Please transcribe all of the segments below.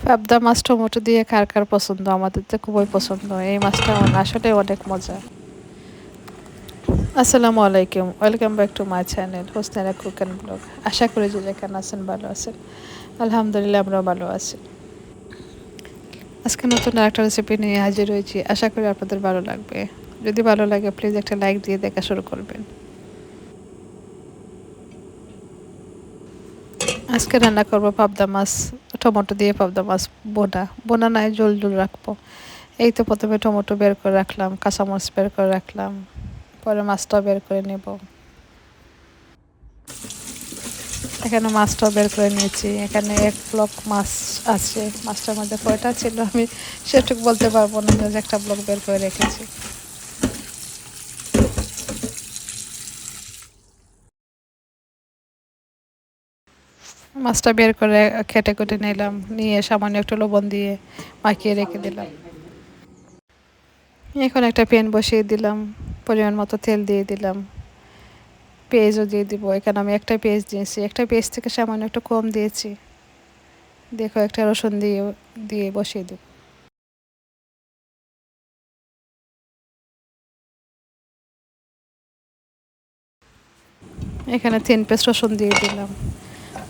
পাবদা মাছ টমেটো দিয়ে কার কার পছন্দ? আমাদের তো খুবই পছন্দ। এই মাছটা আসলে অনেক মজা। আসসালামু আলাইকুম, welcome back to my channel Hosnaira cook and vlog. আশা করি যে যেখানে আছেন ভালো আছেন। আলহামদুলিল্লাহ আমরাও ভালো আছি। আজকে নতুন আরেকটা রেসিপি নিয়ে হাজির হয়েছি, আশা করি আপনাদের ভালো লাগবে। যদি ভালো লাগে প্লিজ একটা লাইক দিয়ে দেখা শুরু করবেন। আজকে রান্না করবো পাবদা মাছ, টমেটো দিয়ে পাবদা মাছ বোনা। বোনা নাই, জোল জোল রাখবো। এই তো প্রথমে টমেটো বের করে রাখলাম, কাঁচামরিচ বের করে রাখলাম, পরে মাছটাও বের করে নেব। এখানে মাছটাও বের করে নিয়েছি। এখানে এক ব্লক মাছ আছে। মাছটার মধ্যে কয়টা ছিল আমি সেটুকু বলতে পারবো না, যে একটা ব্লক বের করে রেখেছি। মাছটা বের করে কেটে কুটে নিলাম, নিয়ে সামান্য একটু লবণ দিয়ে মাখিয়ে রেখে দিলাম। এখন একটা প্যান বসিয়ে দিলাম, পরিমাণ মতো তেল দিয়ে দিলাম, পেঁয়াজও দিয়ে দিব। এখানে আমি একটা পেঁয়াজ দিয়েছি, একটা পেঁয়াজ থেকে সামান্য একটু কম দিয়েছি। দেখো একটা রসুন দিয়ে দিয়ে বসিয়ে দিব। এখানে 3 পিস রসুন দিয়ে দিলাম।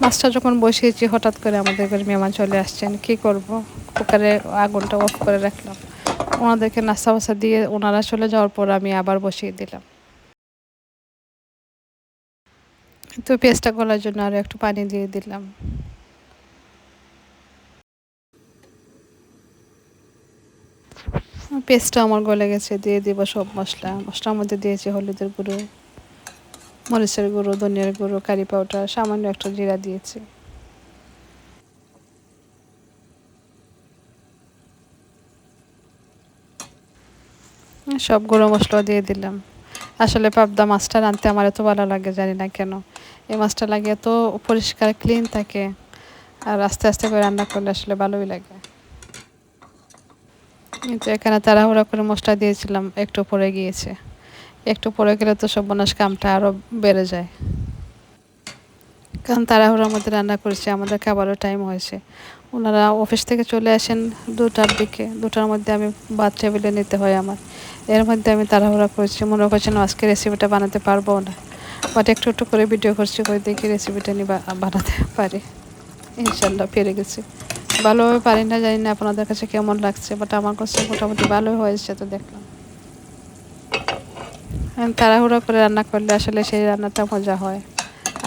মাছটা যখন বসিয়েছি হঠাৎ করে আমাদের ঘরে মেহমান চলে আসছেন, কি করব, কুকারে আগুনটা অফ করে রাখলাম। ওনাদেরকে নাস্তা বাস্তা দিয়ে ওনারা চলে যাওয়ার পর আমি আবার বসিয়ে দিলাম। তো পেঁয়াজটা গলার জন্য আরও একটু পানি দিয়ে দিলাম। পেঁয়াজটা আমার গলে গেছে, দিয়ে দিব সব মশলা। মশলার মধ্যে দিয়েছি হলুদের গুঁড়ো, মরিচের গুঁড়ো, ধনিয়ার গুঁড়ো, কারি পাউডার, সামান্য একটু জিরা দিয়েছি। সব গুঁড়ো মশলা দিয়ে দিলাম। আসলে পাবদা মাছটা রাঁধতে আমার এত ভালো লাগে, জানি না কেন। এই মাছটা লাগে এত পরিষ্কার ক্লিন থাকে, আর আস্তে আস্তে করে রান্না করলে আসলে ভালোই লাগে। কিন্তু এখানে তাড়াহুড়া করে মশলা দিয়েছিলাম, একটু পড়ে গিয়েছে। একটু পড়ে গেলে তো সর্বনাশ, কামটা আরও বেড়ে যায়। কারণ তাড়াহুড়োর মধ্যে রান্না করেছি, আমাদের খাবারও টাইম হয়েছে। ওনারা অফিস থেকে চলে আসেন 2টার দিকে, 2টার মধ্যে আমি ভাত টেবিলে নিতে হয় আমার। এর মধ্যে আমি তাড়াহুড়া করেছি, মনে করছিলাম আজকে রেসিপিটা বানাতে পারবো না, বাট একটু একটু করে ভিডিও করছি, করে দেখি রেসিপিটা নিয়ে বানাতে পারি। ইনশাল্লাহ পেরে গেছি। ভালোভাবে পারি না জানি না আপনাদের কাছে কেমন লাগছে, বাট আমার কাছে মোটামুটি ভালোই হয়েছে। তো দেখলাম তাড়াহুড়ো করে রান্না করলে আসলে সেই রান্নাটা মজা হয়,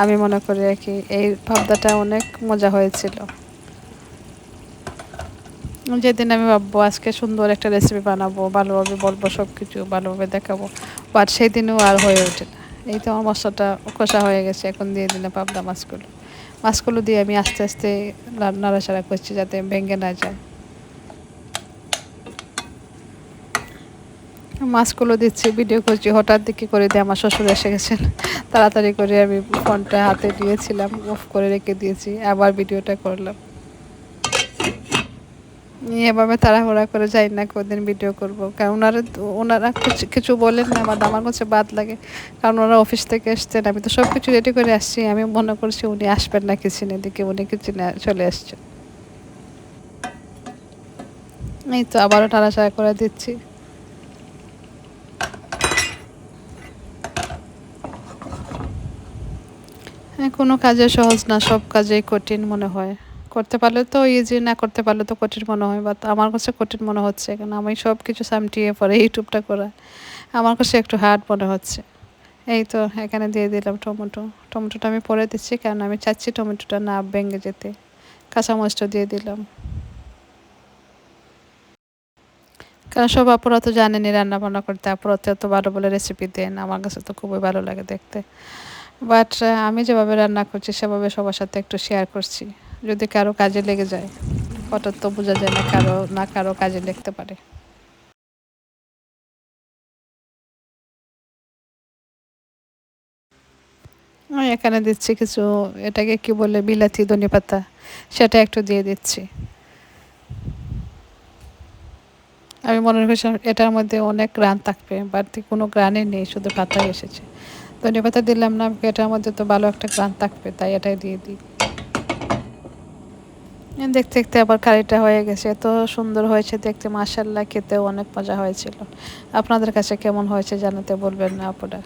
আমি মনে করি আর কি। এই ভাবনাটা অনেক মজা হয়েছিল। যেদিন আমি ভাববো আজকে সুন্দর একটা রেসিপি বানাবো, ভালোভাবে বলবো, সব কিছু ভালোভাবে দেখাবো, বাট সেই দিনও আর হয়ে ওঠে না। এই তো আমার মশলাটা কষা হয়ে গেছে, এখন দিয়ে দিলাম পাবদা মাছগুলো। মাছগুলো দিয়ে আমি আস্তে আস্তে নাড়াচাড়া করছি যাতে ভেঙে না যায়। মাছগুলো দিচ্ছি, ভিডিও করছি, হঠাৎ দিকে করে দিয়ে আমার শ্বশুর এসে গেছেন। তাড়াতাড়ি করে আমি ফোনটা হাতে নিয়েছিলাম, অফ করে রেখে দিয়েছি, আবার ভিডিওটা করলাম। এভাবে তাড়াহুড়া করে যাই না কোনদিন ভিডিও করব, কারণ ওনারা কিছু কিছু বলেন না, আমার কাছে বাদ লাগে। কারণ ওরা অফিস থেকে এসছেন, আমি তো সব কিছু রেডি করে আসছি, আমি মনে করছি উনি আসবেন না কিচেনের দিকে, উনি কিচেনে চলে আসছেন। এই তো আবারও নাড়াচাড়া করে দিচ্ছি। হ্যাঁ, কোনো কাজে সহজ না, সব কাজেই কঠিন মনে হয়। করতে পারলে তো ইজি, না করতে পারলে তো কঠিন মনে হয়, বাট আমার কাছে কঠিন মনে হচ্ছে, কারণ আমি সব কিছু সামটিয়ে পরে ইউটিউবটা করা আমার কাছে একটু হার্ড মনে হচ্ছে। এই তো এখানে দিয়ে দিলাম টমেটো। টমেটোটা আমি পরে দিচ্ছি, কারণ আমি চাচ্ছি টমেটোটা না ভেঙে যেতে। কাঁচামরিচটা দিয়ে দিলাম, কারণ সব আপুরা তো জানেনই রান্না বান্না করতে, আপুরা তো এত ভালো ভালো রেসিপি দেন, আমার কাছে তো খুবই ভালো লাগে দেখতে। বাট আমি যেভাবে রান্না করছি সেভাবে সবার সাথে একটু শেয়ার করছি, যদি কারো কাজে লেগে যায়। হঠাৎ তো বোঝা যায় না, কারো না কারো কাজে লাগতে পারে। আমি এখানে দিচ্ছি কিছু, এটাকে কি বলে, বিলাতি ধনেপাতা, সেটা একটু দিয়ে দিচ্ছি। আমি মনে করছিলাম এটার মধ্যে অনেক গ্রান থাকবে, বাট কোনো গ্রানই নেই, শুধু পাতাই এসেছে। ধনেপাতা দিলাম না, এটার মধ্যে তো ভালো একটা গ্রান থাকবে, তাই এটাই দিয়ে দিই। দেখতে দেখতে আবার কারিটা হয়ে গেছে, এত সুন্দর হয়েছে দেখতে, মাশাআল্লাহ, খেতেও অনেক মজা হয়েছিল। আপনাদের কাছে কেমন হয়েছে জানাতে বলবেন না আপুরা।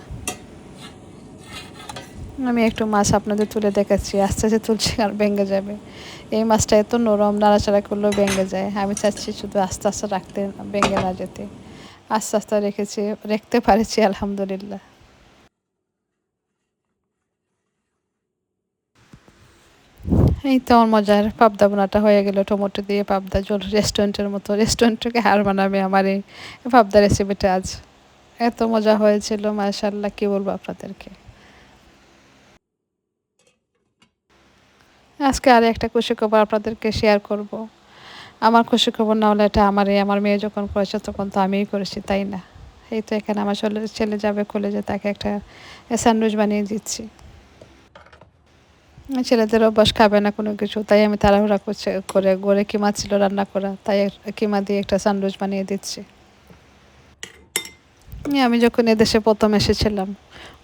আমি একটু মাছ আপনাদের তুলে দেখাচ্ছি, আস্তে আস্তে তুলছি আর ভেঙে যাবে। এই মাছটা এত নরম, নাড়াচাড়া করলেও ভেঙে যায়। আমি চাচ্ছি শুধু আস্তে আস্তে রাখতে, ভেঙে না যেতে। আস্তে আস্তে রেখেছি, রাখতে পারছি আলহামদুলিল্লাহ। এই তো আমার মজার পাবদা বোনাটা হয়ে গেল, টমেটো দিয়ে পাবদা ঝোল, রেস্টুরেন্টের মতো। রেস্টুরেন্ট থেকে হার মানাবে আমার এই পাবদা রেসিপিটা আজ। এত মজা হয়েছিল মাশাআল্লাহ, কি বলবো আপনাদেরকে। আজকে আর একটা খুশি খবর আপনাদেরকে শেয়ার করব। আমার খুশি খবর না হলে এটা আমারই, আমার মেয়ে যখন করেছে তখন তো আমিই করেছি, তাই না? এই তো এখানে আমার ছেলে যাবে কলেজে, তাকে একটা স্যান্ডউইচ বানিয়ে দিচ্ছি। ছেলেদের অভ্যাস খাবে না কোনো কিছু, তাই আমি তাড়াহুড়া করে গড়ে কিমা ছিল রান্না করা, তাই কিমা দিয়ে একটা স্যান্ডউইচ বানিয়ে দিচ্ছি। আমি যখন এদেশে প্রথম এসেছিলাম,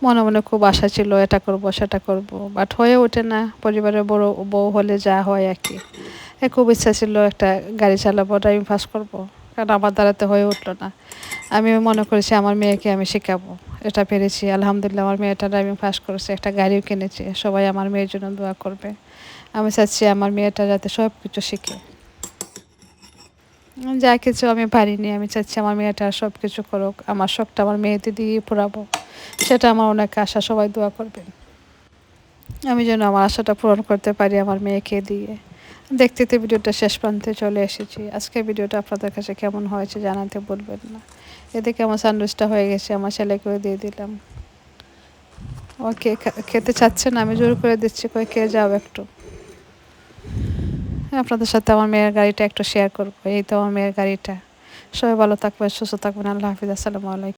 মনে মনে খুব আশা ছিল এটা করব সেটা করব, বাট হয়ে ওঠে না। পরিবারের বড় বউ হলে যা হয় আর কি। খুব ইচ্ছা ছিল একটা গাড়ি চালাবো, ড্রাইভিং পাস করব, কারণ আমার দ্বারাতে হয়ে উঠলো না। আমি মনে করেছি আমার মেয়েকে আমি শেখাবো, এটা পেরেছি আলহামদুলিল্লাহ। আমার মেয়েটা ড্রাইভিং পাস করেছে, একটা গাড়িও কিনেছে। সবাই আমার মেয়ের জন্য দোয়া করবে। আমি চাচ্ছি আমার মেয়েটা যাতে সব কিছু শিখে। যা কিছু আমি পারিনি, আমি চাচ্ছি আমার মেয়েটা সব কিছু করুক, আমার শখটা আমার মেয়েতে দিয়ে পুরাবো। সেটা আমার অনেক আশা, সবাই দোয়া করবেন আমি যেন আমার আশাটা পূরণ করতে পারি আমার মেয়েকে দিয়ে। দেখতে দেখতে ভিডিওটা শেষ প্রান্তে চলে এসেছি। আজকে ভিডিওটা আপনাদের কাছে কেমন হয়েছে জানাতে বলবেন না। এদিকে আমার স্যান্ডউইচটা হয়ে গেছে, আমার ছেলেকেও দিয়ে দিলাম। ওকে খেতে চাচ্ছে না, আমি জোর করে দিচ্ছি, কই খেয়ে যাও একটু। আপনাদের সাথে আমার মেয়ের গাড়িটা একটু শেয়ার করবো। এই তো আমার মেয়ের গাড়িটা। সবাই ভালো থাকবেন, সুস্থ থাকবেন। আল্লাহ হাফিজ, আসসালামু আলাইকুম।